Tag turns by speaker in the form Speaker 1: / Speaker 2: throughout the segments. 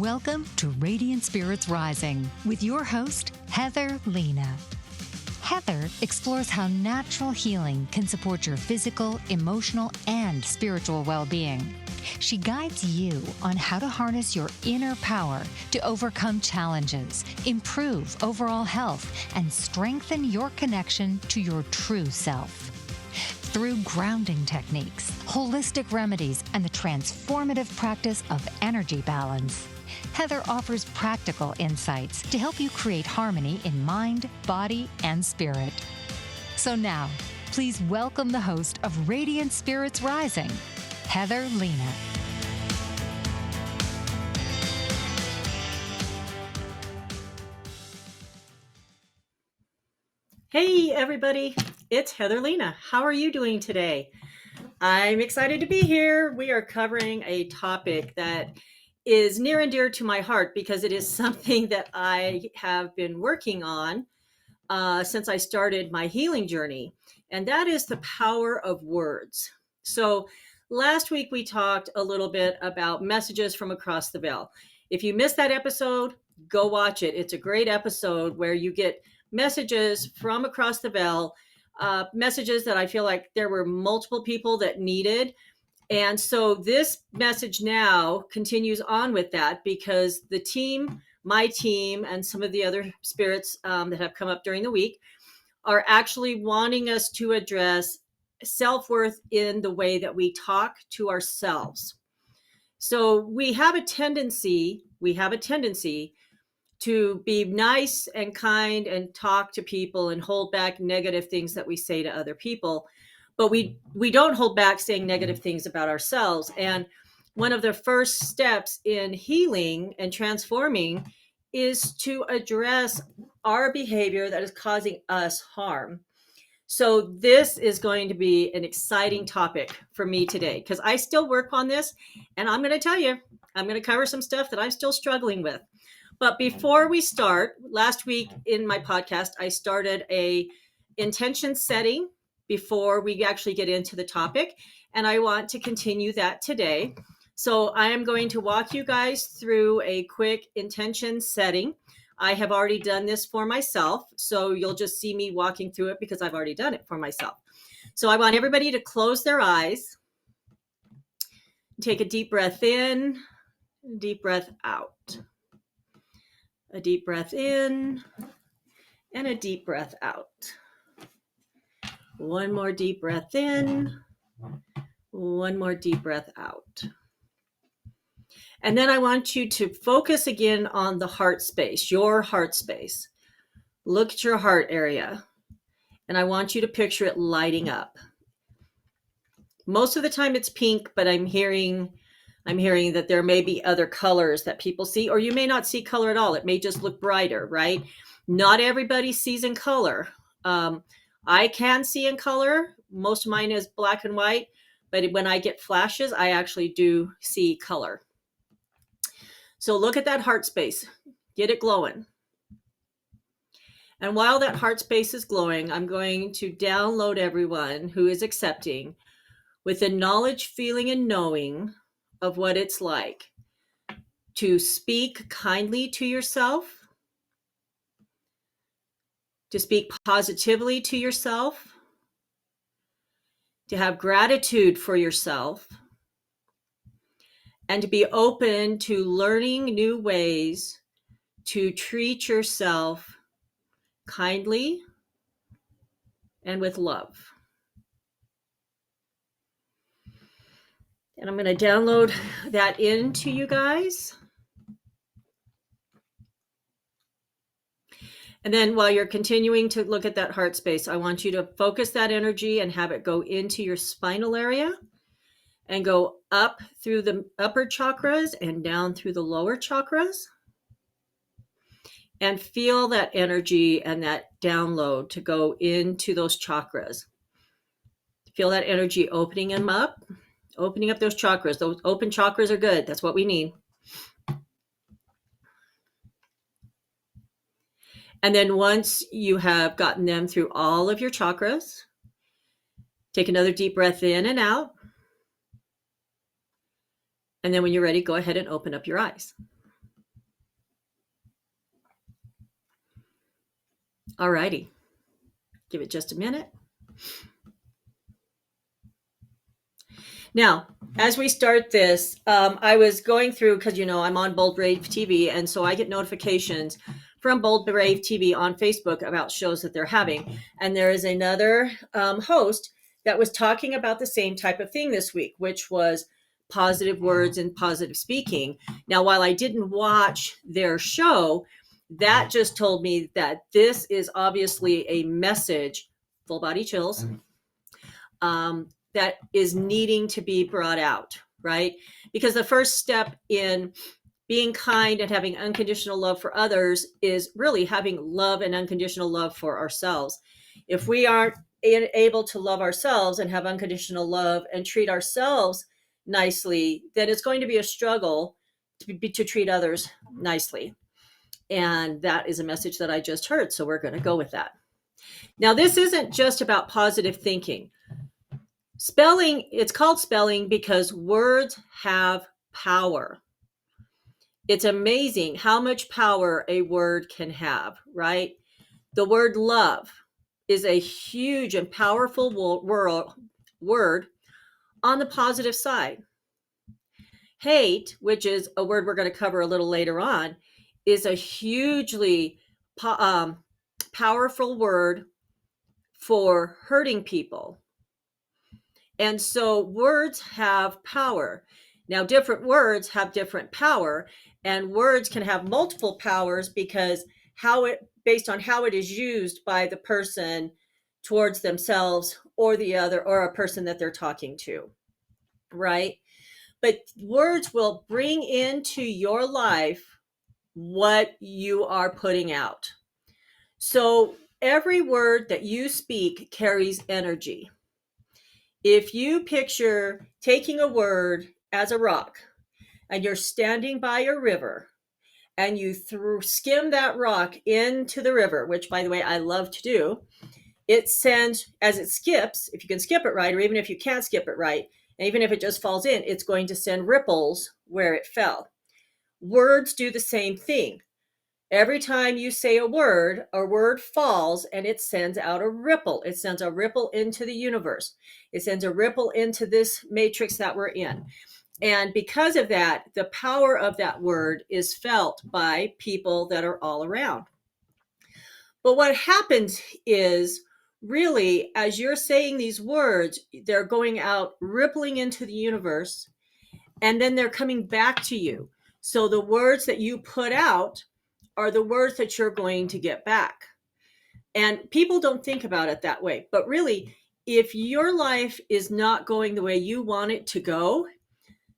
Speaker 1: Welcome to Radiant Spirits Rising with your host, Heather Lena. Heather explores how natural healing can support your physical, emotional, and spiritual well-being. She guides you on how to harness your inner power to overcome challenges, improve overall health, and strengthen your connection to your true self. Through grounding techniques, holistic remedies, and the transformative practice of energy balance, Heather offers practical insights to help you create harmony in mind, body, and spirit. So now, please welcome the host of Radiant Spirits Rising, Heather Lena.
Speaker 2: Hey everybody, it's Heather Lena. How are you doing today? I'm excited to be here. We are covering a topic that is near and dear to my heart because it is something that I have been working on since I started my healing journey, and that is the power of words. So last week we talked a little bit about messages from across the veil. If you missed that episode, go watch it. It's a great episode where you get messages from across the veil, messages that I feel like there were multiple people that needed. And so this message now continues on with that because the team, my team, and some of the other spirits that have come up during the week are actually wanting us to address self-worth in the way that we talk to ourselves. So we have a tendency to be nice and kind and talk to people and hold back negative things that we say to other people. But we don't hold back saying negative things about ourselves. And one of the first steps in healing and transforming is to address our behavior that is causing us harm. So this is going to be an exciting topic for me today because I still work on this. And I'm going to tell you, I'm going to cover some stuff that I'm still struggling with. But before we start, last week in my podcast, I started a intention setting before we actually get into the topic. And I want to continue that today. So I am going to walk you guys through a quick intention setting. I have already done this for myself. So you'll just see me walking through it because I've already done it for myself. So I want everybody to close their eyes. Take a deep breath in, deep breath out. A deep breath in and a deep breath out. One more deep breath in, one more deep breath out. And then I want you to focus again on the heart space, your heart space. Look at your heart area. And I want you to picture it lighting up. Most of the time it's pink, but I'm hearing that there may be other colors that people see, or you may not see color at all. It may just look brighter, right? Not everybody sees in color. I can see in color. Most of mine is black and white, but when I get flashes, I actually do see color. So look at that heart space. Get it glowing. And while that heart space is glowing, I'm going to download everyone who is accepting with the knowledge, feeling, and knowing of what it's like to speak kindly to yourself, to speak positively to yourself, to have gratitude for yourself, and to be open to learning new ways to treat yourself kindly and with love. And I'm going to download that into you guys. And then while you're continuing to look at that heart space, I want you to focus that energy and have it go into your spinal area and go up through the upper chakras and down through the lower chakras. And feel that energy and that download to go into those chakras. Feel that energy opening them up, opening up those chakras. Those open chakras are good. That's what we need. And then once you have gotten them through all of your chakras, take another deep breath in and out. And then when you're ready, go ahead and open up your eyes. All righty. Give it just a minute. Now, as we start this, I was going through, because I'm on Bold Brave TV, and so I get notifications from Bold Brave TV on Facebook about shows that they're having. And there is another host that was talking about the same type of thing this week, which was positive words and positive speaking. Now, while I didn't watch their show, that just told me that this is obviously a message, full body chills, that is needing to be brought out, right? Because the first step in being kind and having unconditional love for others is really having love and unconditional love for ourselves. If we aren't able to love ourselves and have unconditional love and treat ourselves nicely, then it's going to be a struggle to treat others nicely. And that is a message that I just heard. So we're going to go with that. Now, this isn't just about positive thinking. Spelling, it's called spelling because words have power. It's amazing how much power a word can have, right? The word love is a huge and powerful word on the positive side. Hate, which is a word we're going to cover a little later on, is a hugely powerful word for hurting people. And so words have power. Now, different words have different power, and words can have multiple powers because based on how it is used by the person towards themselves or the other, or a person that they're talking to, right? But words will bring into your life what you are putting out. So every word that you speak carries energy. If you picture taking a word as a rock and you're standing by a river and you skim that rock into the river, which, by the way, I love to do, it sends, as it skips, if you can skip it right, or even if you can't skip it right, and even if it just falls in, it's going to send ripples where it fell. Words do the same thing. Every time you say a word falls and it sends out a ripple. It sends a ripple into the universe. It sends a ripple into this matrix that we're in. And because of that, the power of that word is felt by people that are all around. But what happens is, really, as you're saying these words, they're going out, rippling into the universe, and then they're coming back to you. So the words that you put out are the words that you're going to get back. And people don't think about it that way. But really, if your life is not going the way you want it to go,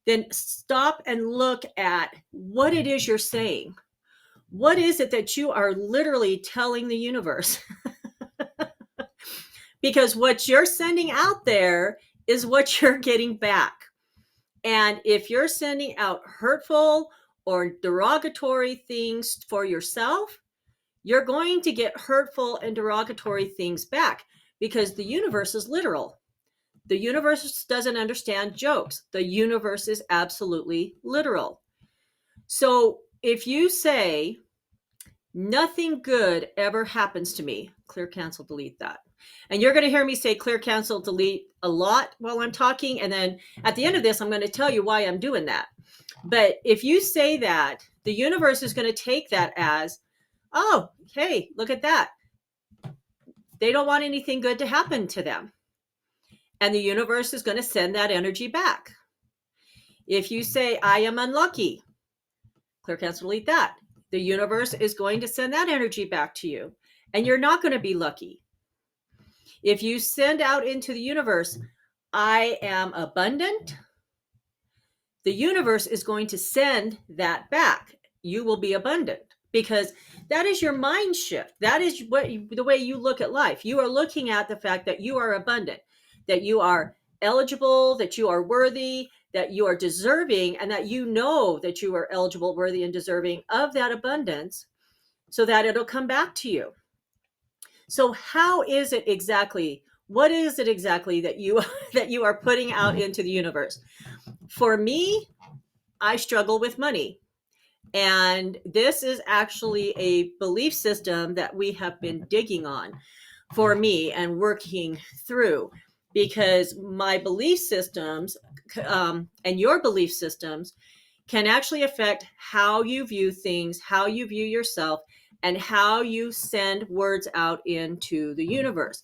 Speaker 2: then stop and look at what it is you're saying. What is it that you are literally telling the universe? Because what you're sending out there is what you're getting back. And if you're sending out hurtful or derogatory things for yourself, you're going to get hurtful and derogatory things back, because the universe is literal. The universe doesn't understand jokes. The universe is absolutely literal. So if you say, nothing good ever happens to me, clear, cancel, delete that. And you're going to hear me say clear, cancel, delete a lot while I'm talking. And then at the end of this, I'm going to tell you why I'm doing that. But if you say that, the universe is going to take that as, oh, hey, look at that. They don't want anything good to happen to them. And the universe is going to send that energy back. If you say, I am unlucky, clear, cancel, delete that. The universe is going to send that energy back to you. And you're not going to be lucky. If you send out into the universe, I am abundant, the universe is going to send that back. You will be abundant, because that is your mind shift. That is the way you look at life. You are looking at the fact that you are abundant, that you are eligible, that you are worthy, that you are deserving, and that you know that you are eligible, worthy, and deserving of that abundance, so that it'll come back to you. So how is it exactly? What is it exactly that you are putting out into the universe? For me, I struggle with money. And this is actually a belief system that we have been digging on for me and working through, because my belief systems and your belief systems can actually affect how you view things, how you view yourself, and how you send words out into the universe.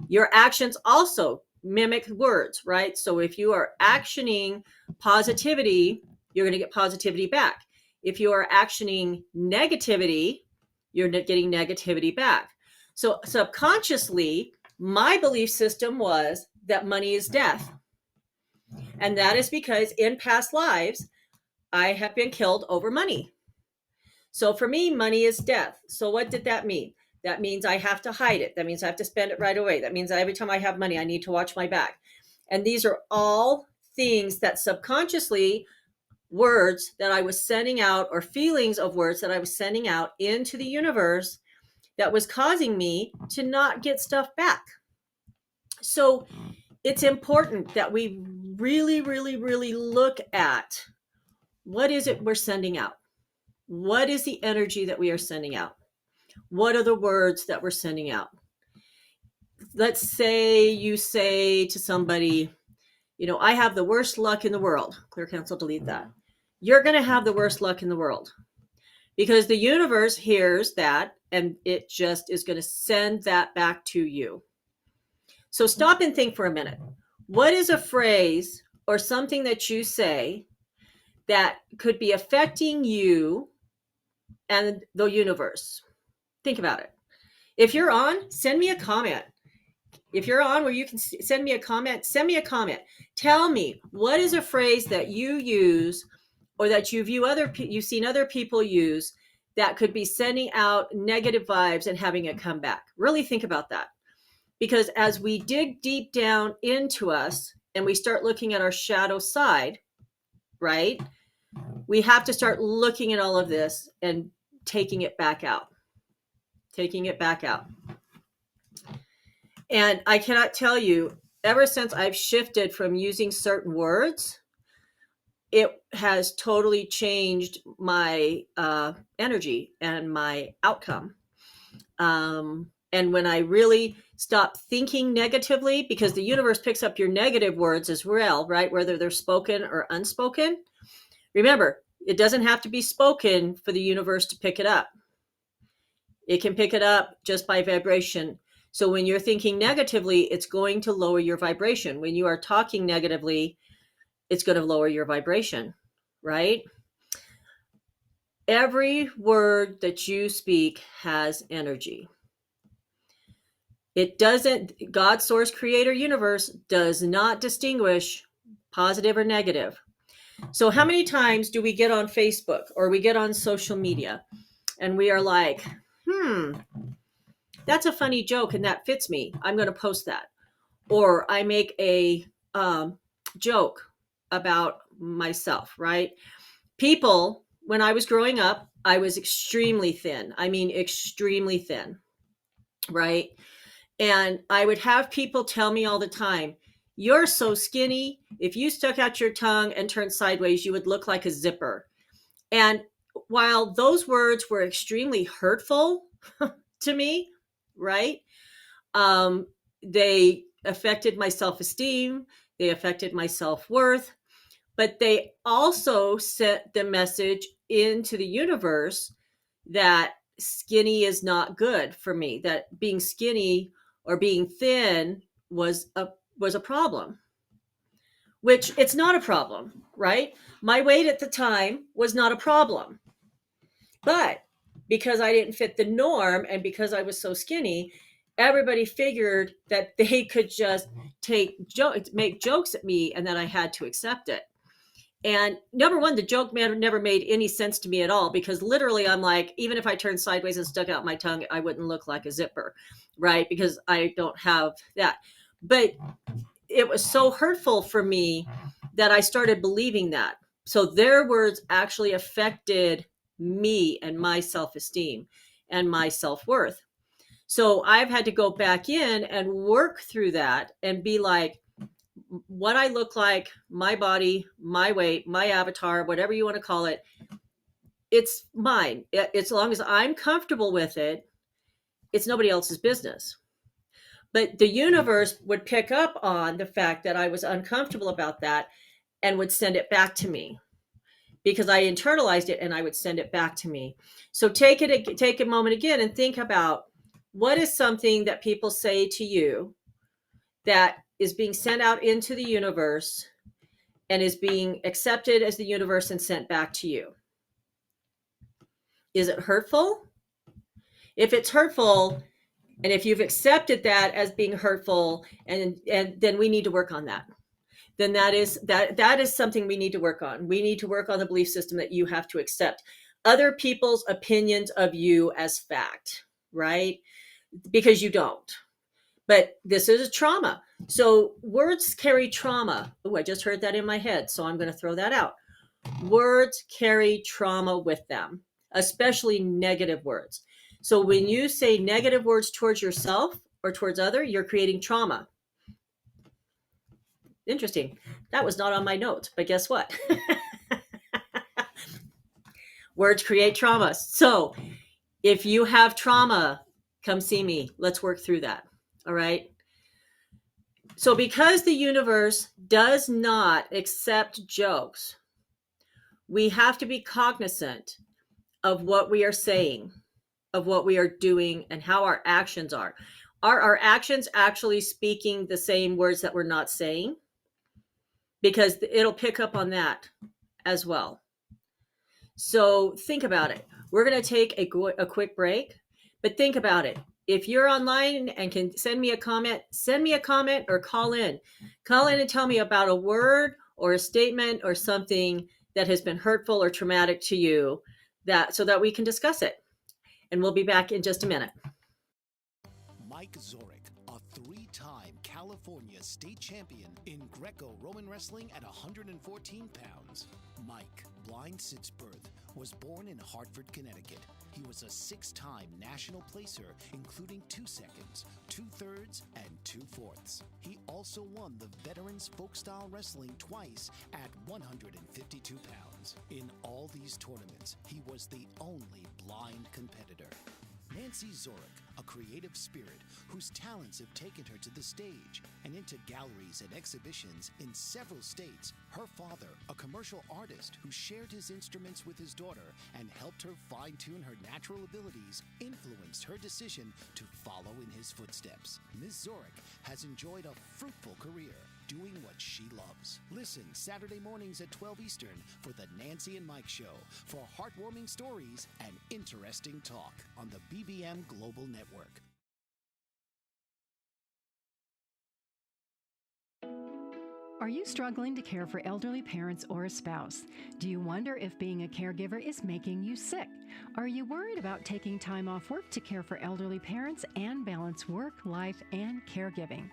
Speaker 2: Your actions also mimic words, right? So if you are actioning positivity, you're going to get positivity back. If you are actioning negativity, you're getting negativity back. So subconsciously, my belief system was that money is death. And that is because in past lives, I have been killed over money. So for me, money is death. So what did that mean? That means I have to hide it. That means I have to spend it right away. That means that every time I have money, I need to watch my back. And these are all things that subconsciously, words that I was sending out, or feelings of words that I was sending out into the universe, that was causing me to not get stuff back. So it's important that we really, really, really look at what is it we're sending out? What is the energy that we are sending out? What are the words that we're sending out? Let's say you say to somebody, I have the worst luck in the world. Clear, cancel, delete that. You're going to have the worst luck in the world, because the universe hears that and it just is going to send that back to you. So stop and think for a minute. What is a phrase or something that you say that could be affecting you and the universe? Think about it. If you're on, send me a comment. If you're on where you can send me a comment, send me a comment. Tell me, what is a phrase that you use, or that you've seen other people use, that could be sending out negative vibes and having it come back? Really think about that. Because as we dig deep down into us and we start looking at our shadow side, right? We have to start looking at all of this and taking it back out. Taking it back out. And I cannot tell you, ever since I've shifted from using certain words, it has totally changed my energy and my outcome. And when I really stop thinking negatively, because the universe picks up your negative words as well, right? Whether they're spoken or unspoken. Remember, it doesn't have to be spoken for the universe to pick it up. It can pick it up just by vibration. So when you're thinking negatively, it's going to lower your vibration. When you are talking negatively, it's going to lower your vibration, right? Every word that you speak has energy. It doesn't, God, source, creator, universe does not distinguish positive or negative. So how many times do we get on Facebook or we get on social media and we are like, that's a funny joke and that fits me. I'm going to post that. Or I make a joke about myself, right? People, when I was growing up, I was extremely thin. I mean, extremely thin, right? And I would have people tell me all the time, you're so skinny. If you stuck out your tongue and turned sideways, you would look like a zipper. And while those words were extremely hurtful to me, right? They affected my self-esteem. They affected my self-worth. But they also sent the message into the universe that skinny is not good for me, that being skinny or being thin was a problem, which it's not a problem, right? My weight at the time was not a problem. But because I didn't fit the norm and because I was so skinny, everybody figured that they could just make jokes at me and that I had to accept it. And number one, the joke never made any sense to me at all, because literally I'm like, even if I turned sideways and stuck out my tongue, I wouldn't look like a zipper, right? Because I don't have that. But it was so hurtful for me that I started believing that. So their words actually affected me and my self-esteem and my self-worth. So I've had to go back in and work through that and be like, what I look like, my body, my weight, my avatar, whatever you want to call it, it's mine. As long as I'm comfortable with it, it's nobody else's business. But the universe would pick up on the fact that I was uncomfortable about that and would send it back to me because I internalized it, and I would send it back to me. So take a moment again and think about, what is something that people say to you that is being sent out into the universe and is being accepted as the universe and sent back to you? Is it hurtful? If it's hurtful, and if you've accepted that as being hurtful, and then we need to work on that. Then that is something we need to work on. We need to work on the belief system that you have to accept other people's opinions of you as fact, right? Because you don't. But this is a trauma. So words carry trauma. Oh, I just heard that in my head, so I'm going to throw that out. Words carry trauma with them, especially negative words. So when you say negative words towards yourself or towards other, you're creating trauma. Interesting. That was not on my notes, but guess what? Words create trauma. So if you have trauma, come see me. Let's work through that. All right. So because the universe does not accept jokes, we have to be cognizant of what we are saying, of what we are doing, and how our actions are. Are our actions actually speaking the same words that we're not saying? Because it'll pick up on that as well. So think about it. We're going to take a quick break, but think about it. If you're online and can send me a comment or call in. Call in and tell me about a word or a statement or something that has been hurtful or traumatic to you, so that we can discuss it. And we'll be back in just a minute.
Speaker 3: Mike Zorek, a three-time California state champion in Greco-Roman wrestling at 114 pounds. Mike, blind since birth, was born in Hartford, Connecticut. He was a six-time national placer, including 2 seconds, 2/3, and 2/4. He also won the Veterans Folk-Style Wrestling twice at 152 pounds. In all these tournaments, he was the only blind competitor. Nancy Zorek, a creative spirit whose talents have taken her to the stage and into galleries and exhibitions in several states. Her father, a commercial artist who shared his instruments with his daughter and helped her fine-tune her natural abilities, influenced her decision to follow in his footsteps. Ms. Zorek has enjoyed a fruitful career doing what she loves. Listen Saturday mornings at 12 Eastern for the Nancy and Mike Show for heartwarming stories and interesting talk on the BBM Global Network.
Speaker 4: Are you struggling to care for elderly parents or a spouse? Do you wonder if being a caregiver is making you sick? Are you worried about taking time off work to care for elderly parents and balance work, life, and caregiving?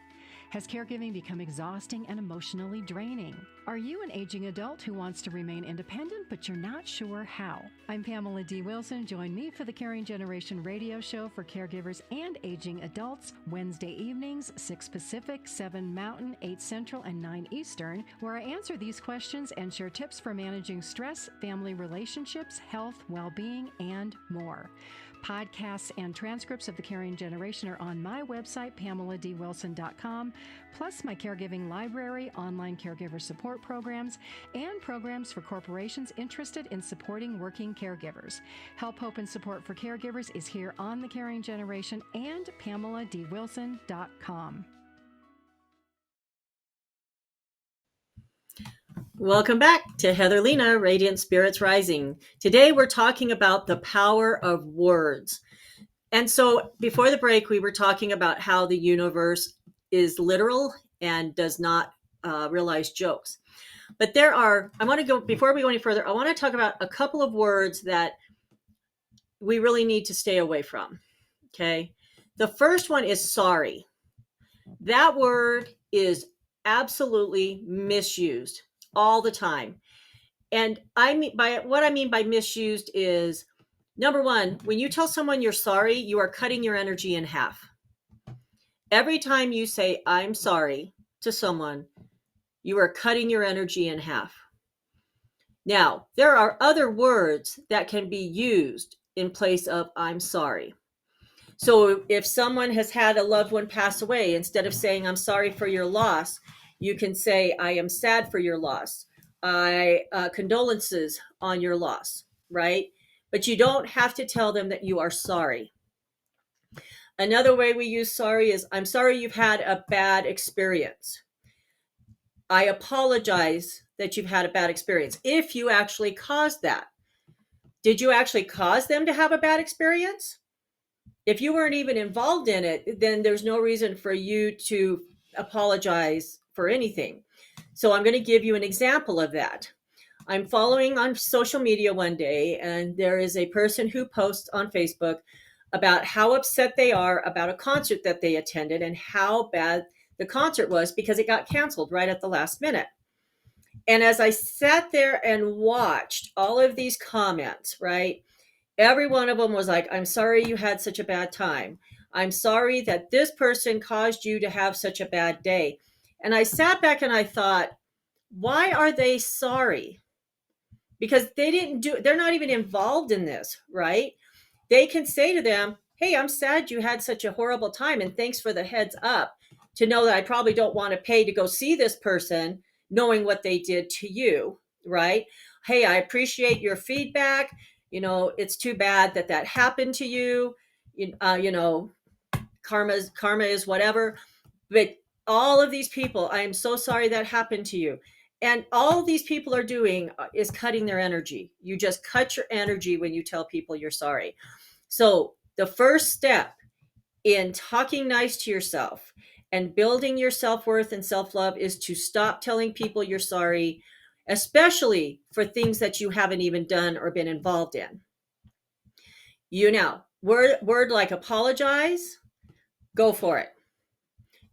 Speaker 4: Has caregiving become exhausting and emotionally draining? Are you an aging adult who wants to remain independent, but you're not sure how? I'm Pamela D. Wilson. Join me for the Caring Generation radio show for caregivers and aging adults, Wednesday evenings, 6 Pacific, 7 Mountain, 8 Central, and 9 Eastern, where I answer these questions and share tips for managing stress, family relationships, health, well-being, and more. Podcasts and transcripts of The Caring Generation are on my website, PamelaDWilson.com, plus my caregiving library, online caregiver support programs, and programs for corporations interested in supporting working caregivers. Help, hope, and support for caregivers is here on The Caring Generation and PamelaDWilson.com.
Speaker 2: Welcome back to Heather Lena, Radiant Spirits Rising. Today we're talking about the power of words. And so before the break, we were talking about how the universe is literal and does not realize jokes. But before we go any further, I want to talk about a couple of words that we really need to stay away from. Okay. The first one is sorry. That word is absolutely misused all the time. And what I mean by misused is, number one, when you tell someone you're sorry, you are cutting your energy in half. Every time you say, I'm sorry to someone, you are cutting your energy in half. Now, there are other words that can be used in place of I'm sorry. So if someone has had a loved one pass away, instead of saying I'm sorry for your loss, you can say I am sad for your loss. I condolences on your loss, right? But you don't have to tell them that you are sorry. Another way we use sorry is I'm sorry you've had a bad experience. I apologize that you've had a bad experience. If you actually caused that, did you actually cause them to have a bad experience? If you weren't even involved in it, then there's no reason for you to apologize for anything. So I'm going to give you an example of that. I'm following on social media one day, and there is a person who posts on Facebook about how upset they are about a concert that they attended and how bad the concert was because it got canceled right at the last minute. And as I sat there and watched all of these comments, right, every one of them was like, I'm sorry you had such a bad time. I'm sorry that this person caused you to have such a bad day. And I sat back and I thought, why are they sorry? Because they're not even involved in this, right? They can say to them, hey, I'm sad you had such a horrible time, and thanks for the heads up to know that I probably don't want to pay to go see this person knowing what they did to you, right? Hey, I appreciate your feedback. It's too bad that happened to you. Karma is whatever. But all of these people, I am so sorry that happened to you. And all these people are doing is cutting their energy. You just cut your energy when you tell people you're sorry. So the first step in talking nice to yourself and building your self-worth and self-love is to stop telling people you're sorry, especially for things that you haven't even done or been involved in. Word like apologize, go for it.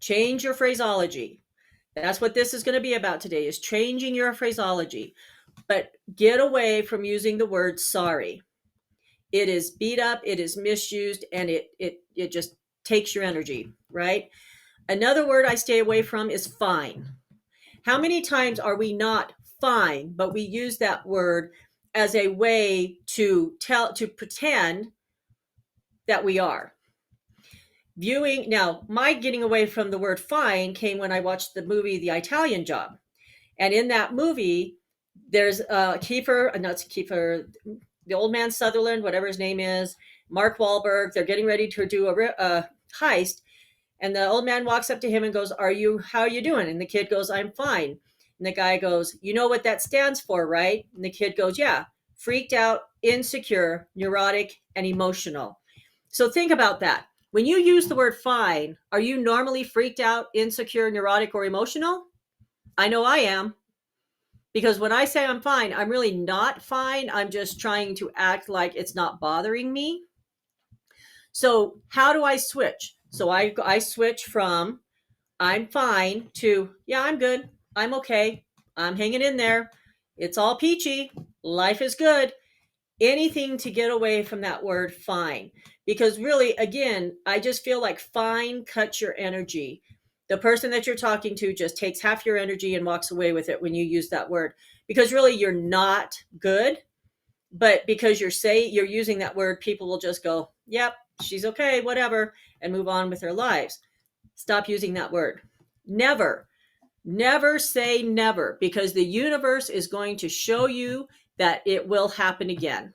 Speaker 2: Change your phraseology. That's what this is going to be about today, is changing your phraseology. But get away from using the word sorry. It is beat up, it is misused, and it just takes your energy, right? Another word I stay away from is fine. How many times are we not fine, but we use that word as a way to pretend that we are? Now, my getting away from the word fine came when I watched the movie The Italian Job. And in that movie, there's the old man Sutherland, whatever his name is, Mark Wahlberg. They're getting ready to do a heist. And the old man walks up to him and goes, how are you doing? And the kid goes, I'm fine. And the guy goes, you know what that stands for, right? And the kid goes, yeah, freaked out, insecure, neurotic, and emotional. So think about that. When you use the word fine, are you normally freaked out, insecure, neurotic, or emotional? I know I am. Because when I say I'm fine, I'm really not fine. I'm just trying to act like it's not bothering me. So how do I switch? So I switch from I'm fine to, yeah, I'm good. I'm okay. I'm hanging in there. It's all peachy. Life is good. Anything to get away from that word fine. Because really, again, I just feel like fine cuts your energy. The person that you're talking to just takes half your energy and walks away with it when you use that word. Because really, you're not good. But because you're using that word, people will just go, yep, she's okay, whatever, and move on with their lives. Stop using that word. Never say never, because the universe is going to show you that it will happen again.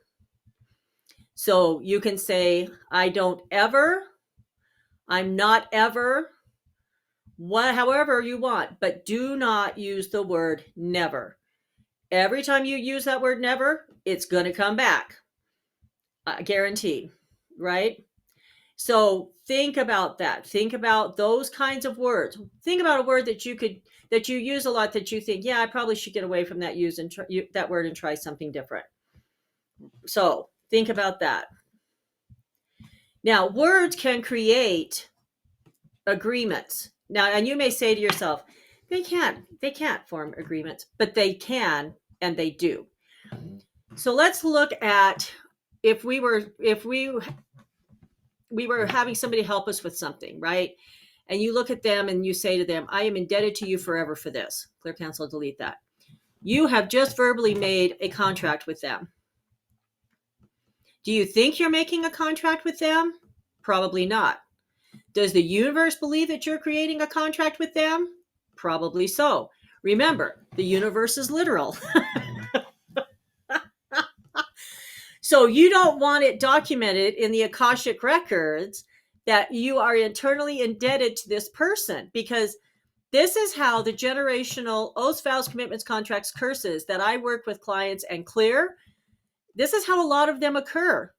Speaker 2: So you can say, I don't ever, I'm not ever, however you want, but do not use the word never. Every time you use that word never, it's going to come back. Guaranteed, right? So think about that. Think about those kinds of words. Think about a word that you use a lot that you think, yeah, I probably should get away from that that word and try something different. So think about that. Now, words can create agreements. Now, and you may say to yourself, they can't form agreements, but they can, and they do. So let's look at if we were having somebody help us with something, right? And you look at them and you say to them, I am indebted to you forever for this. Clear, cancel, delete that. You have just verbally made a contract with them. Do you think you're making a contract with them? Probably not. Does the universe believe that you're creating a contract with them? Probably so. Remember, the universe is literal. So you don't want it documented in the Akashic records that you are internally indebted to this person, because this is how the generational oaths, vows, commitments, contracts, curses that I work with clients and clear, this is how a lot of them occur.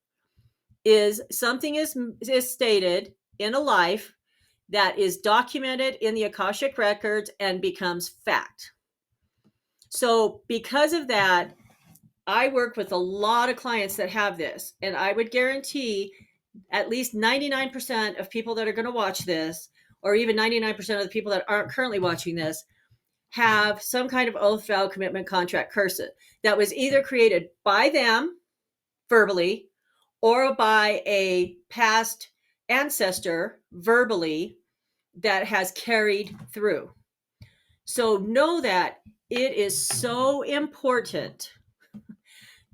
Speaker 2: Is something is stated in a life that is documented in the Akashic records and becomes fact. So because of that, I work with a lot of clients that have this, and I would guarantee at least 99% of people that are going to watch this, or even 99% of the people that aren't currently watching this, have some kind of oath, vow, commitment, contract, curse that was either created by them verbally or by a past ancestor verbally that has carried through. So know that it is so important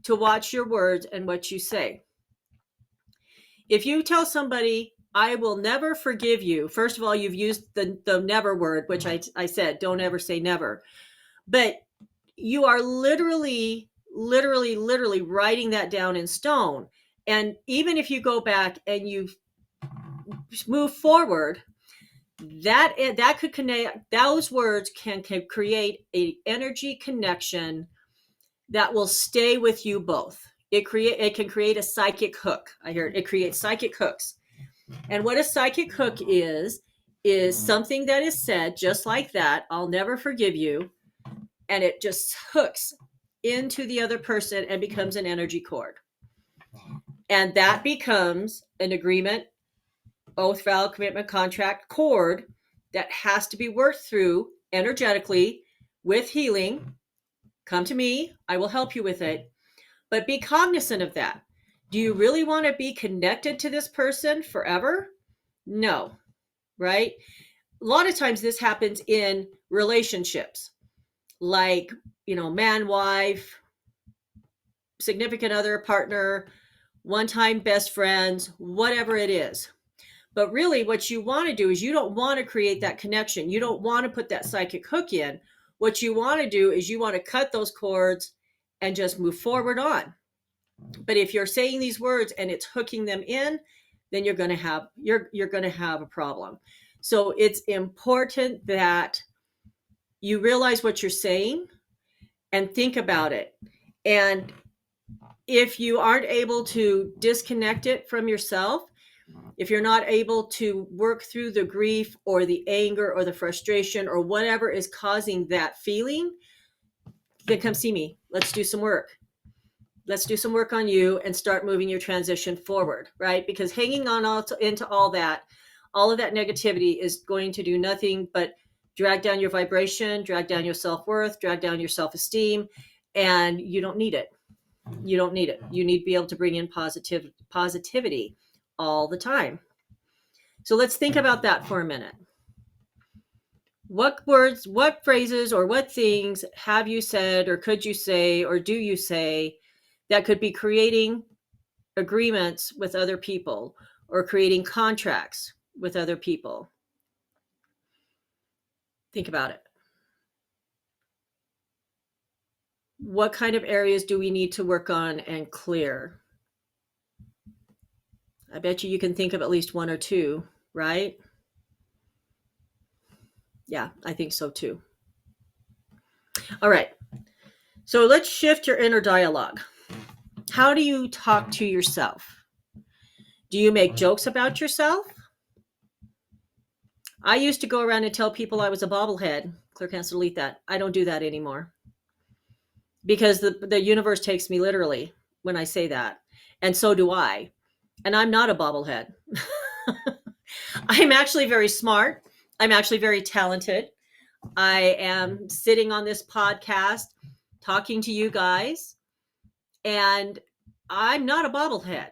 Speaker 2: to watch your words and what you say. If you tell somebody, I will never forgive you, first of all, you've used the never word, which I said, don't ever say never. But you are literally writing that down in stone. And even if you go back and you move forward, that could connect, those words can create an energy connection that will stay with you both. It can create a psychic hook. I hear it creates psychic hooks. And what a psychic hook is something that is said just like that, I'll never forgive you, and it just hooks into the other person and becomes an energy cord. And that becomes an agreement, oath, vow, commitment, contract cord that has to be worked through energetically with healing. Come to me, I will help you with it. But be cognizant of that. Do you really want to be connected to this person forever? No, right? A lot of times this happens in relationships, like, man, wife, significant other, partner, one-time best friends, whatever it is. But really what you want to do is you don't want to create that connection. You don't want to put that psychic hook in. What you want to do is you want to cut those cords and just move forward on. But if you're saying these words and it's hooking them in, then you're going to have a problem. So it's important that you realize what you're saying and think about it. And if you aren't able to disconnect it from yourself, if you're not able to work through the grief or the anger or the frustration or whatever is causing that feeling, then come see me. Let's do some work. Let's do some work on you and start moving your transition forward, right? Because hanging on into all of that negativity is going to do nothing but drag down your vibration, drag down your self-worth, drag down your self-esteem, and you don't need it. You don't need it. You need to be able to bring in positivity all the time. So let's think about that for a minute. What words, what phrases, or what things have you said, or could you say, or do you say that could be creating agreements with other people or creating contracts with other people? Think about it. What kind of areas do we need to work on and clear? I bet you can think of at least one or two, right? Yeah, I think so too. All right. So let's shift your inner dialogue. How do you talk to yourself? Do you make jokes about yourself? I used to go around and tell people I was a bobblehead. Clerk has to delete that. I don't do that anymore because the universe takes me literally when I say that. And so do I. And I'm not a bobblehead. I'm actually very smart. I'm actually very talented. I am sitting on this podcast talking to you guys, and I'm not a bobblehead.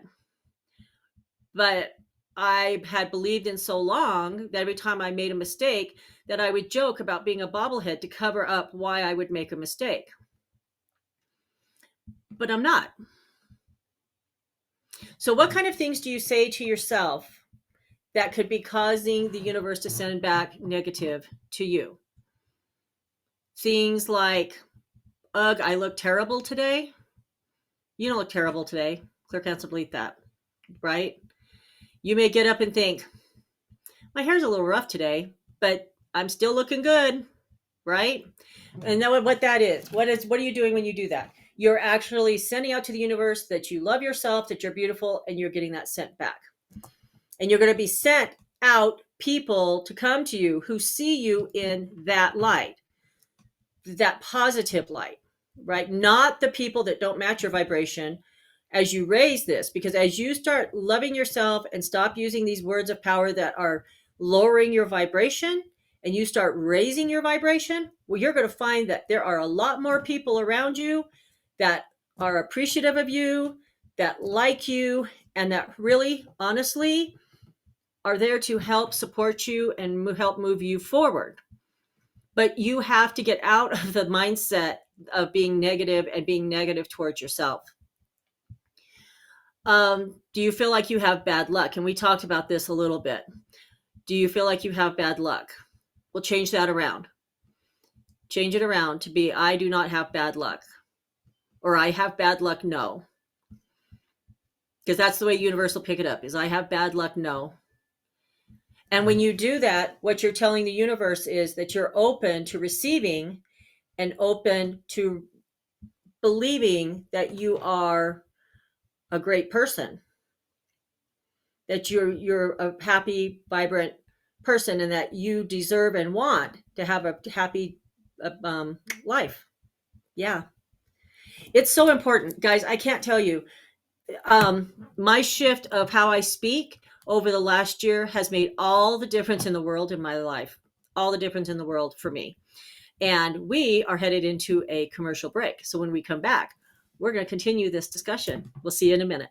Speaker 2: But I had believed in so long that every time I made a mistake that I would joke about being a bobblehead to cover up why I would make a mistake. but I'm not. So what kind of things do you say to yourself that could be causing the universe to send back negative to you? Things like, ugh, I look terrible today. You don't look terrible today. Clear, cancel, delete that, right? You may get up and think, my hair's a little rough today, but I'm still looking good, right? And then what that is, what are you doing when you do that? You're actually sending out to the universe that you love yourself, that you're beautiful, and you're getting that sent back. And you're going to be sent out people to come to you who see you in that light, that positive light, right? Not the people that don't match your vibration as you raise this, because as you start loving yourself and stop using these words of power that are lowering your vibration, and you start raising your vibration, well, you're going to find that there are a lot more people around you that are appreciative of you, that like you, and that really, honestly, are there to help support you and help move you forward. But you have to get out of the mindset of being negative and being negative towards yourself. Do you feel like you have bad luck? And we talked about this a little bit. Do you feel like you have bad luck? We'll change that around. Change it around to be, I do not have bad luck. Or I have bad luck, no. Because that's the way universe will pick it up, is I have bad luck, no. And when you do that, what you're telling the universe is that you're open to receiving and open to believing that you are a great person, that you're a happy, vibrant person, and that you deserve and want to have a happy life. Yeah. It's so important, guys. I can't tell you. My shift of how I speak over the last year has made all the difference in the world in my life, all the difference in the world for me. And we are headed into a commercial break. So when we come back, we're going to continue this discussion. We'll see you in a minute.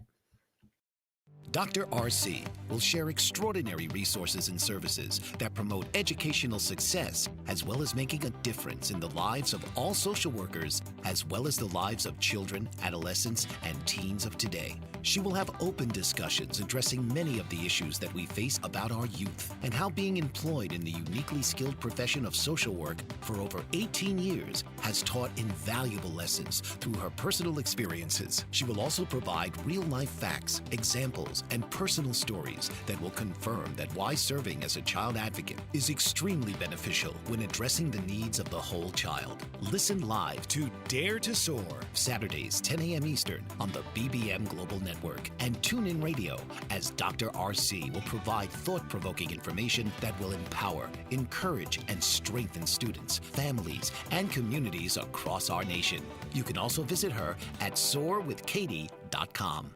Speaker 3: Dr. RC will share extraordinary resources and services that promote educational success, as well as making a difference in the lives of all social workers, as well as the lives of children, adolescents, and teens of today. She will have open discussions addressing many of the issues that we face about our youth and how being employed in the uniquely skilled profession of social work for over 18 years has taught invaluable lessons through her personal experiences. She will also provide real-life facts, examples, and personal stories that will confirm that why serving as a child advocate is extremely beneficial when addressing the needs of the whole child. Listen live to Dare to Soar, Saturdays, 10 a.m. Eastern on the BBM Global Network, and tune in radio as Dr. RC will provide thought-provoking information that will empower, encourage, and strengthen students, families, and communities across our nation. You can also visit her at soarwithkatie.com.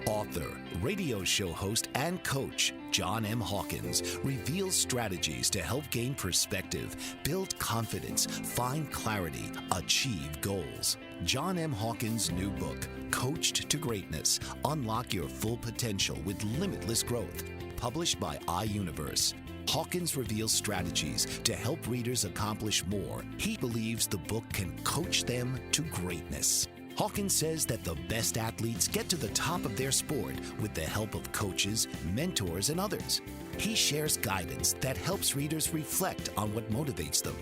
Speaker 3: Author, radio show host, and coach John M. Hawkins reveals strategies to help gain perspective, build confidence, find clarity, achieve goals. John M. Hawkins' new book, Coached to Greatness, Unlock Your Full Potential with Limitless Growth, published by iUniverse. Hawkins reveals strategies to help readers accomplish more. He believes the book can coach them to greatness. Hawkins says that the best athletes get to the top of their sport with the help of coaches, mentors, and others. He shares guidance that helps readers reflect on what motivates them,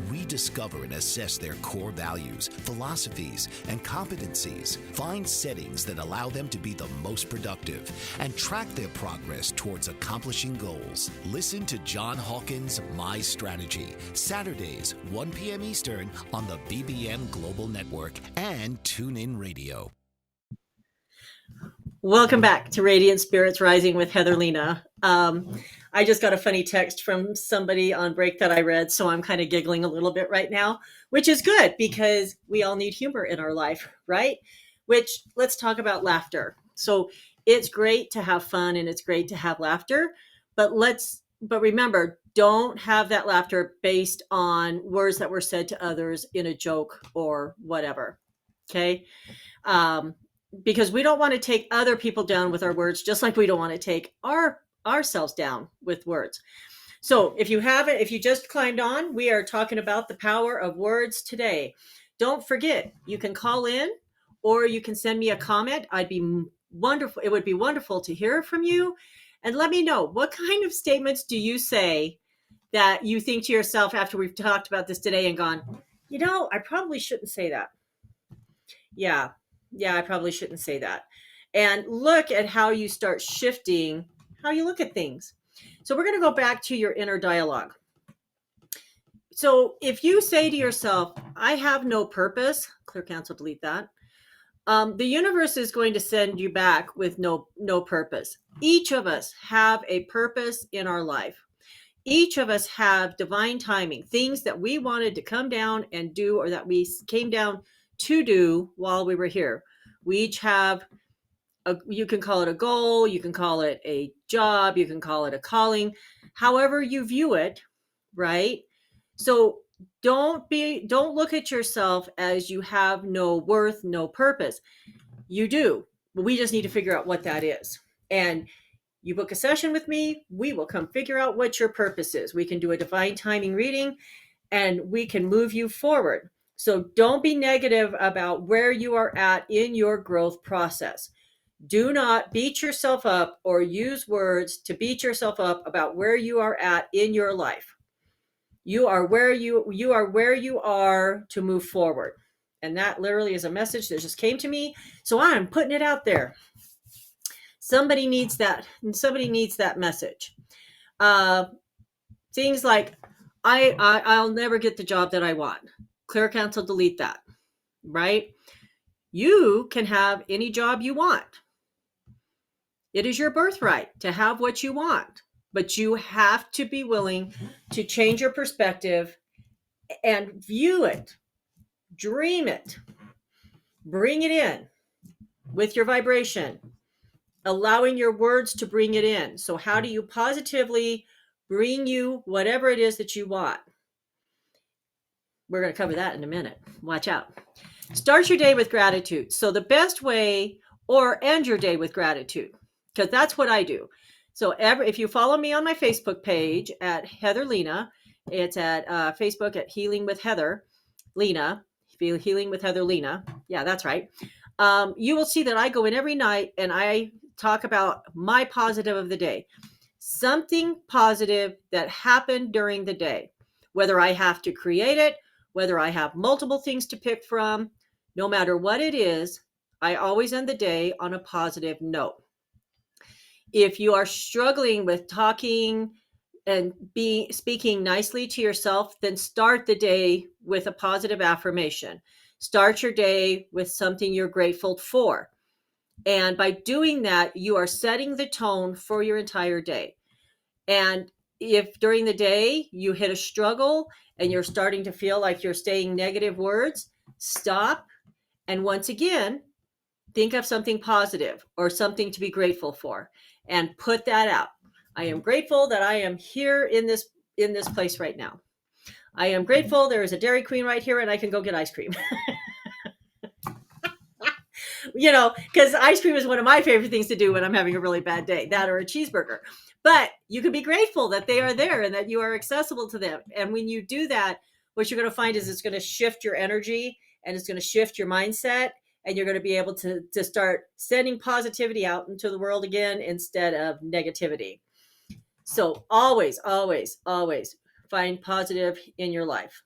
Speaker 3: rediscover and assess their core values, philosophies, and competencies, find settings that allow them to be the most productive, and track their progress towards accomplishing goals. Listen to John Hawkins' My Strategy, Saturdays, 1 p.m. Eastern on the BBM Global Network and TuneIn Radio.
Speaker 2: Welcome back to Radiant Spirits Rising with Heather Lena. I just got a funny text from somebody on break that I read, so I'm kind of giggling a little bit right now, which is good because we all need humor in our life, right? Let's talk about laughter. So it's great to have fun and it's great to have laughter, but remember, don't have that laughter based on words that were said to others in a joke or whatever. Okay. Because we don't want to take other people down with our words, just like we don't want to take ourselves down with words. So if you just climbed on, we are talking about the power of words today. don't forget, you can call in or you can send me a comment. I'd be wonderful. It would be wonderful to hear from you. And let me know, what kind of statements do you say that you think to yourself after we've talked about this today and gone, I probably shouldn't say that. Yeah, I probably shouldn't say that. And look at how you start shifting how you look at things. So we're going to go back to your inner dialogue. So if you say to yourself, I have no purpose, clear, cancel, delete that. The universe is going to send you back with no purpose. Each of us have a purpose in our life. Each of us have divine timing, things that we wanted to come down and do, or that we came down to do while we were here. We each have you can call it a goal, you can call it a job, you can call it a calling, however you view it, right? So don't look at yourself as you have no worth, no purpose. You do. We just need to figure out what that is. And you book a session with me, we will come figure out what your purpose is. We can do a divine timing reading and we can move you forward. So don't be negative about where you are at in your growth process. Do not beat yourself up or use words to beat yourself up about where you are at in your life. You are where you are to move forward. And that literally is a message that just came to me. So I'm putting it out there. Somebody needs that. And somebody needs that message. Things like, I'll never get the job that I want. Clear, cancel, delete that. Right? You can have any job you want. It is your birthright to have what you want, but you have to be willing to change your perspective and view it, dream it, bring it in with your vibration, allowing your words to bring it in. So how do you positively bring you whatever it is that you want? We're going to cover that in a minute. Watch out. Start your day with gratitude. So the best way, or end your day with gratitude, because that's what I do. So if you follow me on my Facebook page at Heather Lena, it's at Facebook at Healing with Heather Lena, Healing with Heather Lena. Yeah, that's right. You will see that I go in every night and I talk about my positive of the day. Something positive that happened during the day, whether I have to create it, whether I have multiple things to pick from, no matter what it is, I always end the day on a positive note. If you are struggling with talking and speaking nicely to yourself, then start the day with a positive affirmation. Start your day with something you're grateful for. And by doing that, you are setting the tone for your entire day. And if during the day you hit a struggle and you're starting to feel like you're saying negative words, stop. And once again, think of something positive or something to be grateful for and put that out. I am grateful that I am here in this place right now. I am grateful there is a Dairy Queen right here and I can go get ice cream. Because ice cream is one of my favorite things to do when I'm having a really bad day, that or a cheeseburger. But you can be grateful that they are there and that you are accessible to them. And when you do that, what you're going to find is it's going to shift your energy and it's going to shift your mindset. And you're going to be able to start sending positivity out into the world again instead of negativity. So always, always, always find positive in your life.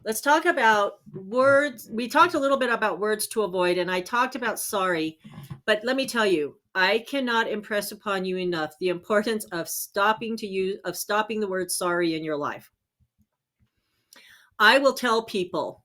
Speaker 2: Let's talk about words. We talked a little bit about words to avoid, and I talked about sorry. But let me tell you, I cannot impress upon you enough the importance of stopping the word sorry in your life. I will tell people,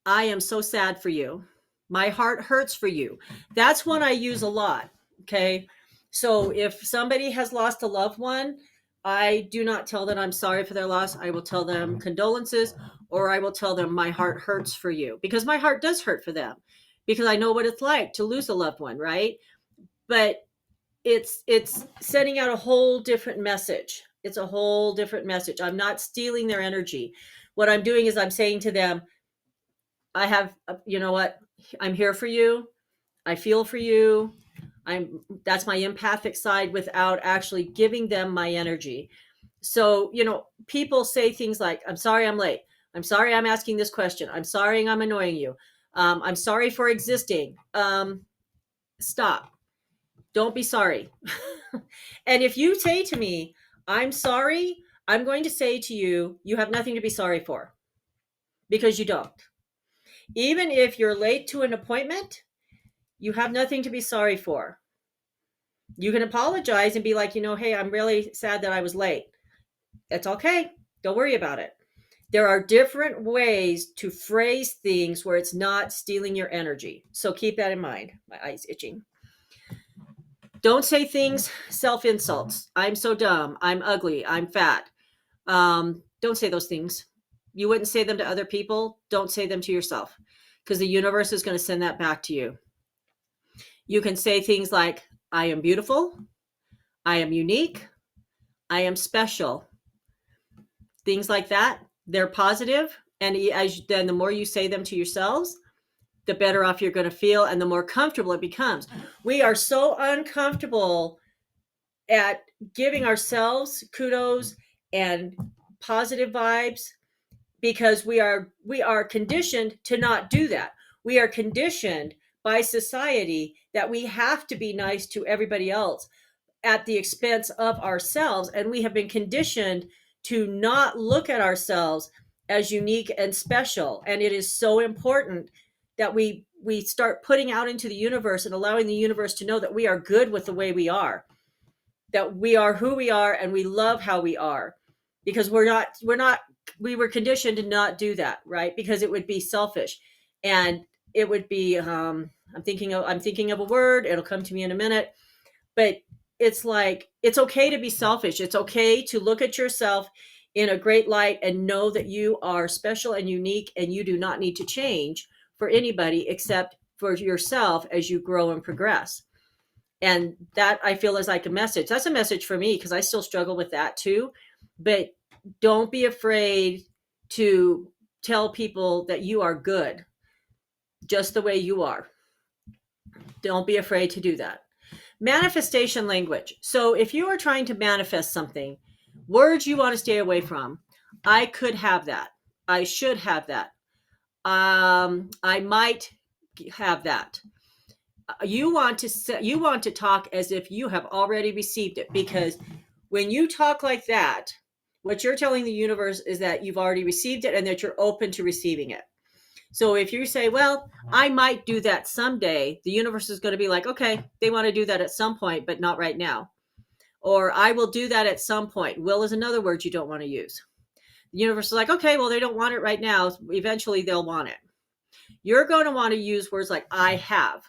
Speaker 2: I am so sad for you. My heart hurts for you. That's one I use a lot. Okay. So if somebody has lost a loved one, I do not tell them I'm sorry for their loss. I will tell them condolences, or I will tell them my heart hurts for you, because my heart does hurt for them, because I know what it's like to lose a loved one. Right. But it's sending out a whole different message. It's a whole different message. I'm not stealing their energy. What I'm doing is I'm saying to them, I have, you know what? I'm here for you. I feel for you. That's my empathic side without actually giving them my energy. So, people say things like, I'm sorry I'm late. I'm sorry I'm asking this question. I'm sorry I'm annoying you. I'm sorry for existing. Stop. Don't be sorry. And if you say to me, I'm sorry, I'm going to say to you, you have nothing to be sorry for, because you don't. Even if you're late to an appointment, you have nothing to be sorry for. You can apologize and be like, hey, I'm really sad that I was late. It's okay. Don't worry about it. There are different ways to phrase things where it's not stealing your energy. So keep that in mind. My eye's itching. Don't say things, self-insults. I'm so dumb. I'm ugly. I'm fat. Don't say those things. You wouldn't say them to other people. Don't say them to yourself, because the universe is going to send that back to you. You can say things like, I am beautiful. I am unique. I am special. Things like that. They're positive. And then the more you say them to yourselves, the better off you're going to feel and the more comfortable it becomes. We are so uncomfortable at giving ourselves kudos and positive vibes because we are conditioned to not do that. We are conditioned by society that we have to be nice to everybody else at the expense of ourselves. And we have been conditioned to not look at ourselves as unique and special. And it is so important that we start putting out into the universe and allowing the universe to know that we are good with the way we are, that we are who we are and we love how we are, because we were conditioned to not do that, right? Because it would be selfish, and it would be I'm thinking of a word, it'll come to me in a minute, but it's like, it's okay to be selfish. It's okay to look at yourself in a great light and know that you are special and unique, and you do not need to change for anybody except for yourself as you grow and progress. And that, I feel, is like a message. That's a message for me, because I still struggle with that too. But don't be afraid to tell people that you are good just the way you are. Don't be afraid to do that. Manifestation language. So if you are trying to manifest something, words you want to stay away from: I could have that. I should have that. I might have that. You want to talk as if you have already received it, because when you talk like that, what you're telling the universe is that you've already received it and that you're open to receiving it. So if you say, well, I might do that someday, the universe is going to be like, okay, they want to do that at some point, but not right now. Or I will do that at some point. Will is another word you don't want to use. The universe is like, okay, well, they don't want it right now. Eventually they'll want it. You're going to want to use words like I have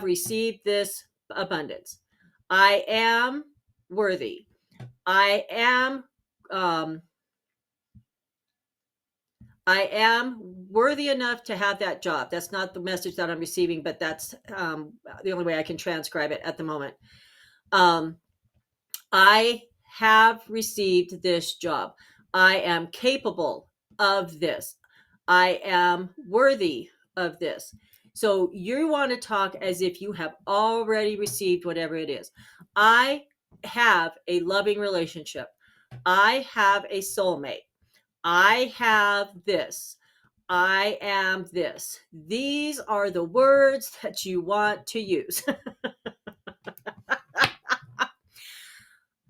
Speaker 2: received this abundance. I am worthy. I am worthy enough to have that job. That's not the message that I'm receiving, but that's the only way I can transcribe it at the moment. I have received this job. I am capable of this. I am worthy of this. So you want to talk as if you have already received whatever it is. I have a loving relationship. I have a soulmate. I have this. I am this. These are the words that you want to use.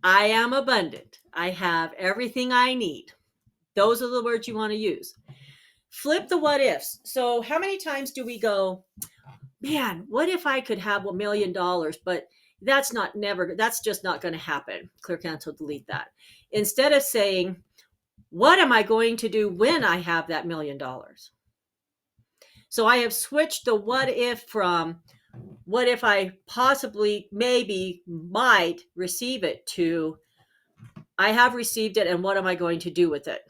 Speaker 2: I am abundant. I have everything I need. Those are the words you want to use. Flip the what ifs. So how many times do we go, man, what if I could have $1 million, but that's just not going to happen. Clear, cancel, delete that. Instead of saying, what am I going to do when I have that $1 million? So I have switched the what if from what if I possibly, maybe, might receive it to I have received it, and what am I going to do with it?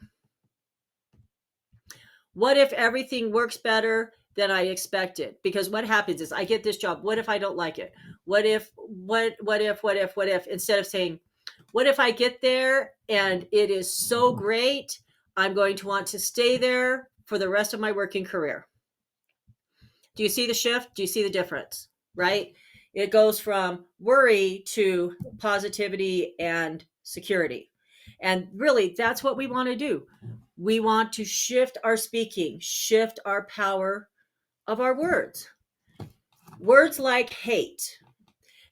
Speaker 2: What if everything works better than I expected? Because what happens is I get this job. What if I don't like it? What if, instead of saying, what if I get there and it is so great, I'm going to want to stay there for the rest of my working career. Do you see the shift? Do you see the difference? Right? It goes from worry to positivity and security. And really, that's what we want to do. We want to shift our speaking, shift our power of our words. Words like hate.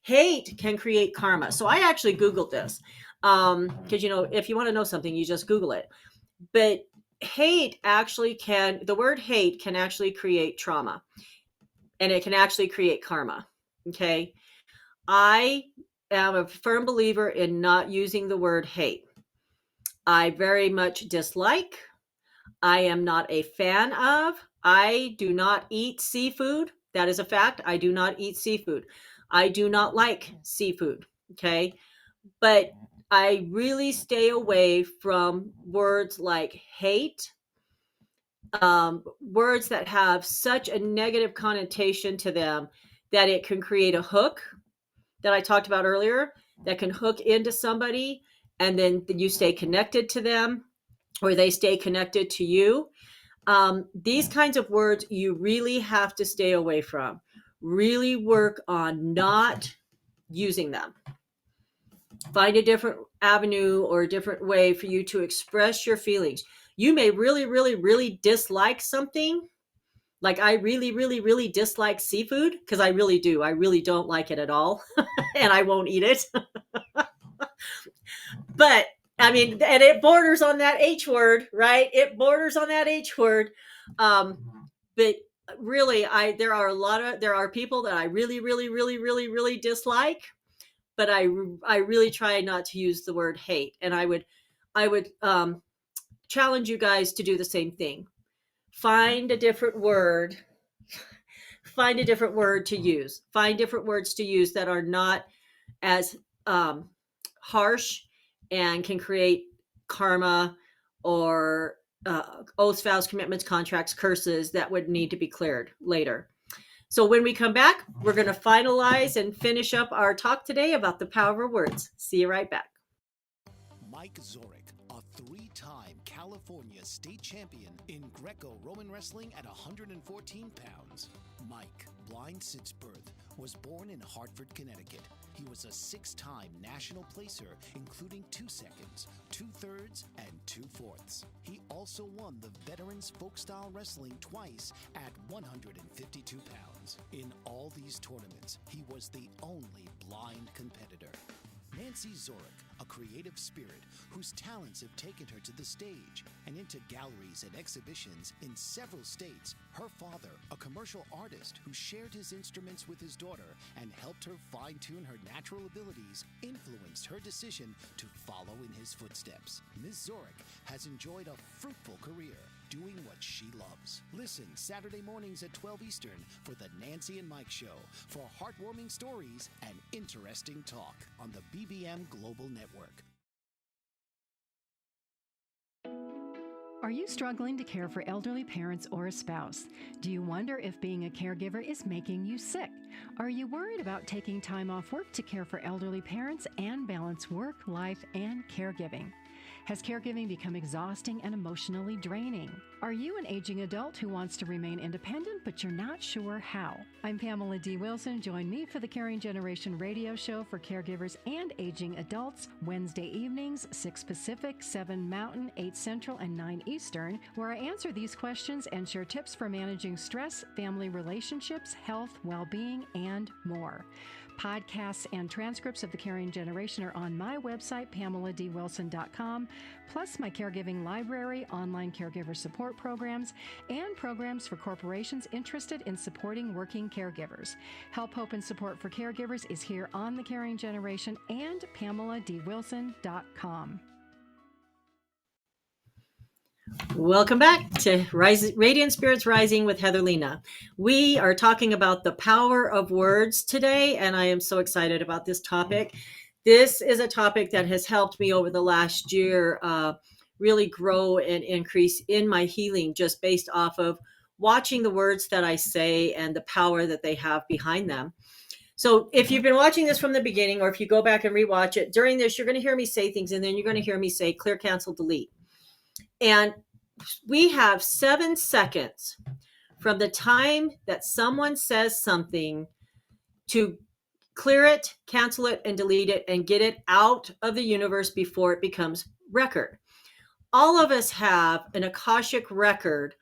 Speaker 2: Hate can create karma. So I actually Googled this because, if you want to know something, you just Google it. But the word hate can actually create trauma, and it can actually create karma. Okay. I am a firm believer in not using the word hate. I very much dislike. I am not a fan of. I do not eat seafood. That is a fact. I do not eat seafood. I do not like seafood. Okay. But I really stay away from words like hate, words that have such a negative connotation to them that it can create a hook that I talked about earlier, that can hook into somebody, and then you stay connected to them, or they stay connected to you. These kinds of words you really have to stay away from. Really work on not using them. Find a different avenue or a different way for you to express your feelings. You may really, really, really dislike something. Like I really, really, really dislike seafood, because I really do. I really don't like it at all. And I won't eat it. But I mean, and it borders on that H word, right? It borders on that H word. But really, there are people that I really, really, really, really, really dislike. But I really try not to use the word hate. And I would challenge you guys to do the same thing. Find a different word. Find a different word to use. Find different words to use that are not as harsh and can create karma or oaths, vows, commitments, contracts, curses that would need to be cleared later. So when we come back, we're going to finalize and finish up our talk today about the power of words. See you right back.
Speaker 3: Mike Zoric, a three-time California state champion in Greco-Roman wrestling at 114 pounds. Mike, blind since birth, was born in Hartford, Connecticut. He was a six-time national placer, including 2 seconds, 2/3, and 2/4. He also won the Veterans Folk-Style Wrestling twice at 152 pounds. In all these tournaments, he was the only blind competitor. Nancy Zoric, a creative spirit whose talents have taken her to the stage and into galleries and exhibitions in several states. Her father, a commercial artist who shared his instruments with his daughter and helped her fine-tune her natural abilities, influenced her decision to follow in his footsteps. Ms. Zoric has enjoyed a fruitful career doing what she loves. Listen Saturday mornings at 12 Eastern for the Nancy and Mike Show for heartwarming stories and interesting talk on the BBM Global Network.
Speaker 4: Are you struggling to care for elderly parents or a spouse? Do you wonder if being a caregiver is making you sick? Are you worried about taking time off work to care for elderly parents and balance work, life, and caregiving? Has caregiving become exhausting and emotionally draining? Are you an aging adult who wants to remain independent, but you're not sure how? I'm Pamela D. Wilson. Join me for the Caring Generation radio show for caregivers and aging adults, Wednesday evenings, 6 Pacific, 7 Mountain, 8 Central, and 9 Eastern, where I answer these questions and share tips for managing stress, family relationships, health, well-being, and more. Podcasts and transcripts of the Caring Generation are on my website, PamelaDWilson.com, plus my caregiving library, online caregiver support programs, and programs for corporations interested in supporting working caregivers. Help, hope, and support for caregivers is here on the Caring Generation and PamelaDWilson.com.
Speaker 2: Welcome back to Radiant Spirits Rising with Heather Lena. We are talking about the power of words today, and I am so excited about this topic. This is a topic that has helped me over the last year really grow and increase in my healing, just based off of watching the words that I say and the power that they have behind them. So if you've been watching this from the beginning, or if you go back and rewatch it, during this, you're going to hear me say things, and then you're going to hear me say clear, cancel, delete. And we have 7 seconds from the time that someone says something to clear it, cancel it, and delete it, and get it out of the universe before it becomes record. all of us have an Akashic record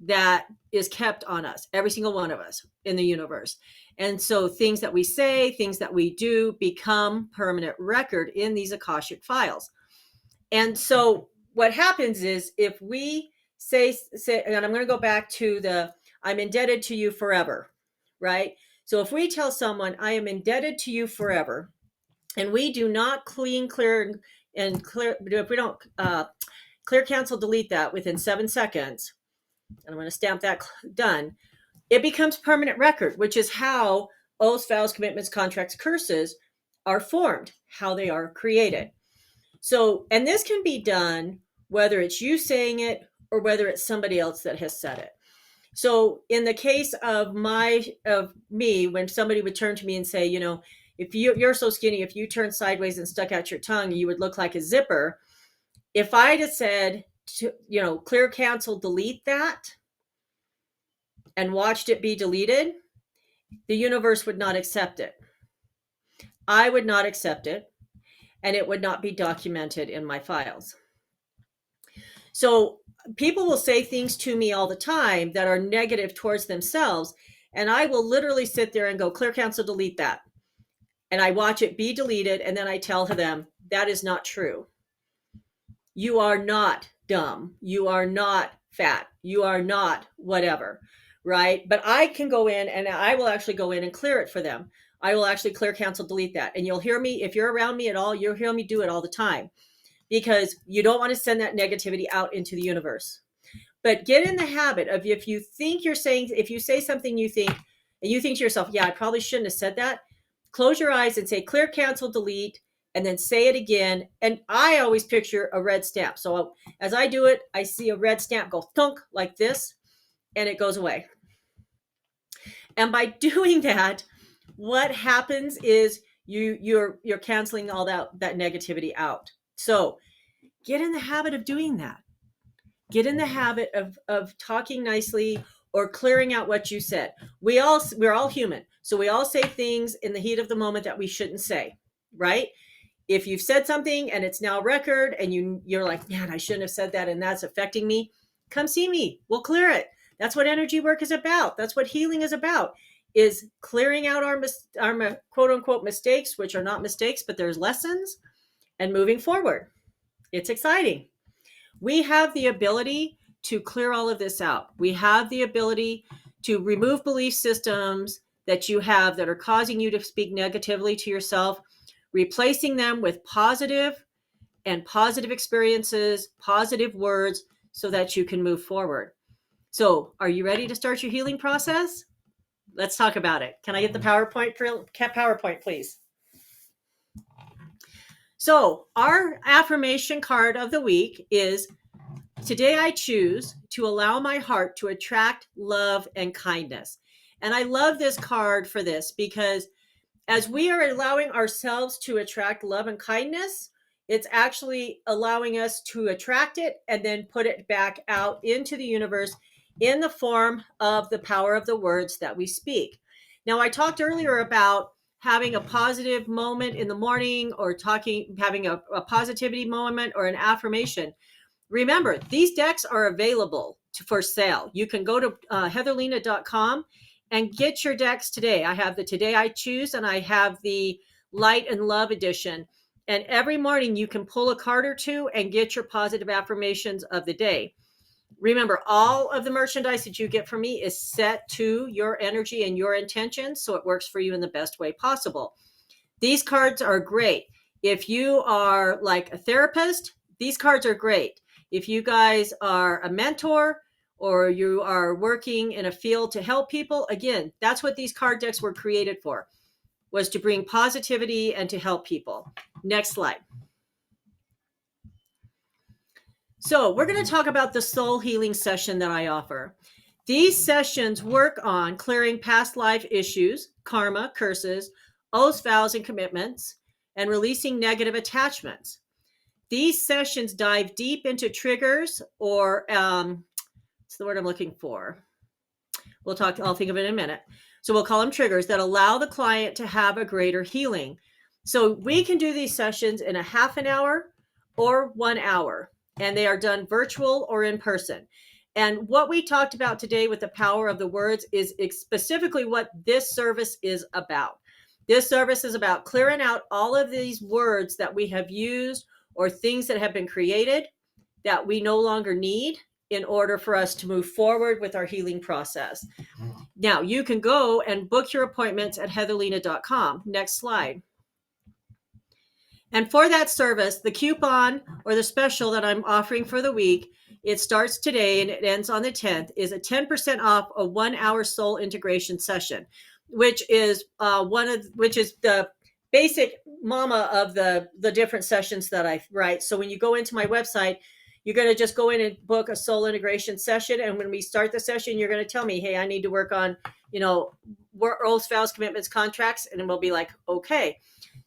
Speaker 2: that is kept on us, every single one of us in the universe. And so things that we say, things that we do become permanent record in these Akashic files. And so what happens is if we say, and I'm going to go back to the, I'm indebted to you forever, right? So if we tell someone, I am indebted to you forever, and we do not clear, if we don't clear, cancel, delete that within 7 seconds, and I'm going to stamp that done, it becomes permanent record, which is how oaths, vows, commitments, contracts, curses are formed, how they are created. So, and this can be done whether it's you saying it or whether it's somebody else that has said it. So in the case of me, when somebody would turn to me and say, you know, if you're so skinny, if you turned sideways and stuck out your tongue, you would look like a zipper. If I'd have said, you know, clear, cancel, delete that, and watched it be deleted, the universe would not accept it. I would not accept it, and it would not be documented in my files. So people will say things to me all the time that are negative towards themselves, and I will literally sit there and go, clear, cancel, delete that. And I watch it be deleted, and then I tell them, that is not true. You are not dumb. You are not fat. You are not whatever, right? But I can go in, and I will actually go in and clear it for them. I will actually clear, cancel, delete that. And you'll hear me, if you're around me at all, you'll hear me do it all the time, because you don't want to send that negativity out into the universe. But get in the habit of, if you say something you think, and you think to yourself, yeah, I probably shouldn't have said that, close your eyes and say clear, cancel, delete, and then say it again. And I always picture a red stamp. So as I do it, I see a red stamp go thunk like this, and it goes away. And by doing that, what happens is you're canceling all that negativity out. So get in the habit of doing that. Get in the habit of talking nicely or clearing out what you said. We're all human. So we all say things in the heat of the moment that we shouldn't say, right? If you've said something and it's now record and you're like, man, I shouldn't have said that and that's affecting me, come see me. We'll clear it. That's what energy work is about. That's what healing is about, is clearing out our quote unquote mistakes, which are not mistakes, but there's lessons, and moving forward. It's exciting. We have the ability to clear all of this out. We have the ability to remove belief systems that you have that are causing you to speak negatively to yourself, replacing them with positive experiences, positive words, so that you can move forward. So are you ready to start your healing process? Let's talk about it. Can I get the PowerPoint, please? So our affirmation card of the week is, today I choose to allow my heart to attract love and kindness. And I love this card for this, because as we are allowing ourselves to attract love and kindness, it's actually allowing us to attract it and then put it back out into the universe in the form of the power of the words that we speak. Now, I talked earlier about having a positive moment in the morning, or having a positivity moment or an affirmation. Remember, these decks are available for sale. You can go to heatherlena.com and get your decks today. I have the Today I Choose, and I have the Light and Love edition. And every morning you can pull a card or two and get your positive affirmations of the day. Remember, all of the merchandise that you get from me is set to your energy and your intentions, so it works for you in the best way possible. These cards are great. If you are like a therapist, these cards are great. If you guys are a mentor, or you are working in a field to help people, again, that's what these card decks were created for, was to bring positivity and to help people. Next slide. So we're going to talk about the soul healing session that I offer. These sessions work on clearing past life issues, karma, curses, oaths, vows, and commitments, and releasing negative attachments. These sessions dive deep into triggers, or what's the word I'm looking for? I'll think of it in a minute. So we'll call them triggers that allow the client to have a greater healing. So we can do these sessions in a half an hour or 1 hour. and they are done virtual or in person. And what we talked about today with the power of the words is specifically what this service is about. This service is about clearing out all of these words that we have used or things that have been created that we no longer need in order for us to move forward with our healing process. Now, you can go and book your appointments at heatherlena.com. Next slide. And for that service, the coupon or the special that I'm offering for the week, it starts today and it ends on the 10th, is a 10% off a 1-hour soul integration session, which is the basic mama of the different sessions that I write. So when you go into my website, you're going to just go in and book a soul integration session. And when we start the session, you're going to tell me, hey, I need to work on, roles, vows, commitments, contracts. And then we'll be like, okay.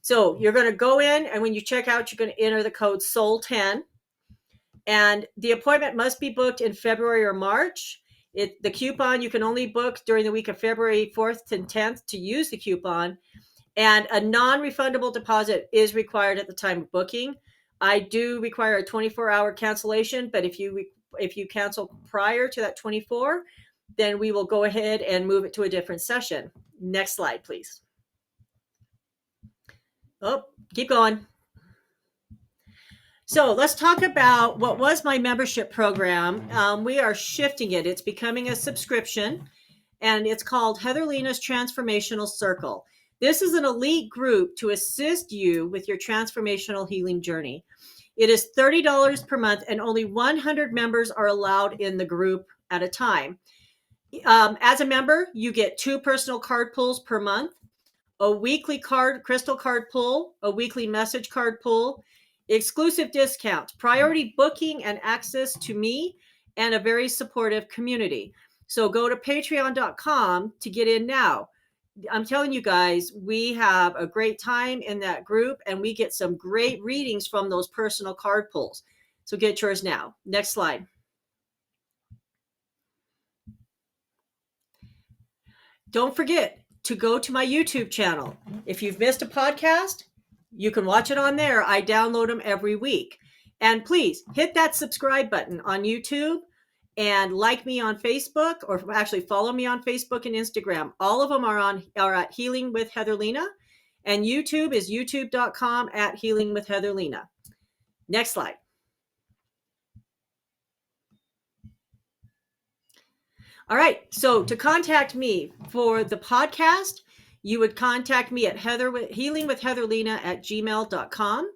Speaker 2: So you're going to go in, and when you check out, you're going to enter the code SOUL10. And the appointment must be booked in February or March. The coupon you can only book during the week of February 4th and 10th to use the coupon. And a non-refundable deposit is required at the time of booking. I do require a 24-hour cancellation, but if you cancel prior to that 24, then we will go ahead and move it to a different session. Next slide, please. Oh, keep going. So let's talk about what was my membership program. We are shifting it. It's becoming a subscription, and it's called Heather Lena's Transformational Circle. This is an elite group to assist you with your transformational healing journey. It is $30 per month, and only 100 members are allowed in the group at a time. As a member, you get 2 personal card pulls per month, a weekly crystal card pull, a weekly message card pull, exclusive discounts, priority booking and access to me, and a very supportive community. So go to patreon.com to get in now. I'm telling you guys, we have a great time in that group, and we get some great readings from those personal card pulls. So get yours now. Next slide. Don't forget to go to my YouTube channel. If you've missed a podcast, you can watch it on there. I download them every week. And please hit that subscribe button on YouTube and like me on Facebook, or actually follow me on Facebook and Instagram. All of them are at Healing with Heather Lena, and YouTube is youtube.com at Healing with Heather Lena. Next slide. All right. So to contact me for the podcast, you would contact me at healingwithheatherlena@gmail.com.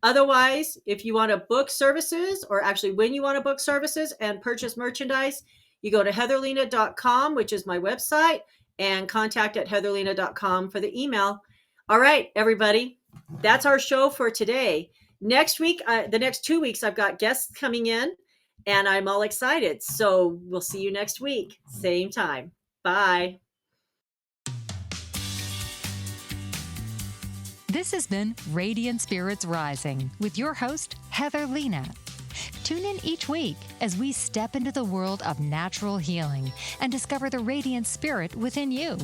Speaker 2: Otherwise, if you want to book services, or actually when you want to book services and purchase merchandise, you go to heatherlena.com, which is my website, and contact@heatherlena.com for the email. All right, everybody, that's our show for today. Next week, the next 2 weeks, I've got guests coming in, and I'm all excited. So we'll see you next week, same time. Bye.
Speaker 1: This has been Radiant Spirits Rising with your host, Heather Lena. Tune in each week as we step into the world of natural healing and discover the radiant spirit within you.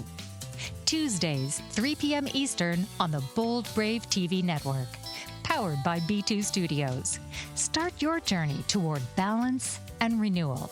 Speaker 1: Tuesdays, 3 p.m. Eastern on the Bold Brave TV network, powered by B2 Studios. Start your journey toward balance and renewal.